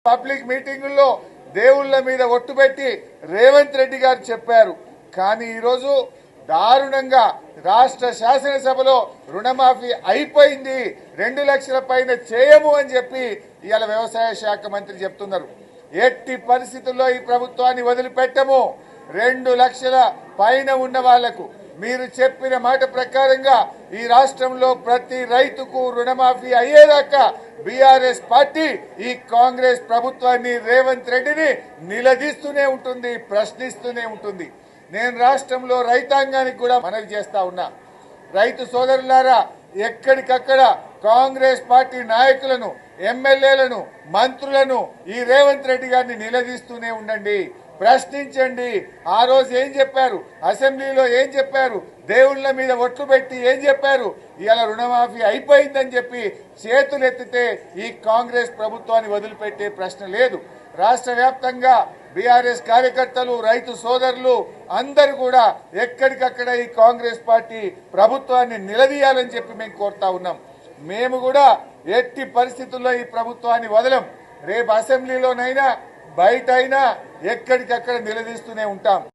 Public మీటింగుల్లో దేవుళ్ళ మీద ఒట్టు పెట్టి రేవంత్ రెడ్డి గారు చెప్పారు. కానీ ఈరోజు దారుణంగా రాష్ట్ర శాసనసభలో రుణమాఫీ అయిపోయింది, 2 లక్షల పైన చేయము అని చెప్పి ఇవాళ వ్యవసాయ శాఖ మంత్రి చెప్తున్నారు. ఎట్టి పరిస్థితుల్లో ఈ ప్రభుత్వాన్ని వదిలిపెట్టము. 2 లక్షల పైన ఉన్న వాళ్లకు మీరు చెప్పిన మాట ప్రకారంగా ఈ రాష్ట్రంలో ప్రతి రైతుకు రుణమాఫీ అయ్యేదాకా బీఆర్ఎస్ పార్టీ ఈ కాంగ్రెస్ ప్రభుత్వాన్ని, రేవంత్ రెడ్డిని నిలదీస్తూనే ఉంటుంది, ప్రశ్నిస్తూనే ఉంటుంది. నేను రాష్ట్రంలో రైతాంగానికి కూడా మనవి చేస్తా ఉన్నా. రైతు సోదరులారా, ఎక్కడికక్కడ కాంగ్రెస్ పార్టీ నాయకులను, ఎమ్మెల్యేలను, మంత్రులను ఈ రేవంత్ రెడ్డి గారిని నిలదీస్తూనే ఉండండి, ప్రశ్నించండి. ఆ రోజు ఏం చెప్పారు, అసెంబ్లీలో ఏం చెప్పారు, దేవుళ్ల మీద ఒట్లు పెట్టి ఏం చెప్పారు, ఇవాళ రుణమాఫీ అయిపోయిందని చెప్పి చేతులెత్తితే ఈ కాంగ్రెస్ ప్రభుత్వాన్ని వదిలిపెట్టే ప్రశ్న లేదు. రాష్ట్ర వ్యాప్తంగా బీఆర్ఎస్ కార్యకర్తలు, రైతు సోదరులు అందరూ కూడా ఎక్కడికక్కడ ఈ కాంగ్రెస్ పార్టీ ప్రభుత్వాన్ని నిలదీయాలని చెప్పి మేము కోరుతా ఉన్నాం. మేము కూడా ఎట్టి పరిస్థితుల్లో ఈ ప్రభుత్వాన్ని వదలం. రేపు అసెంబ్లీలోనైనా బయట అయినా ఎక్కడికక్కడ నిలదీస్తూనే ఉంటాం.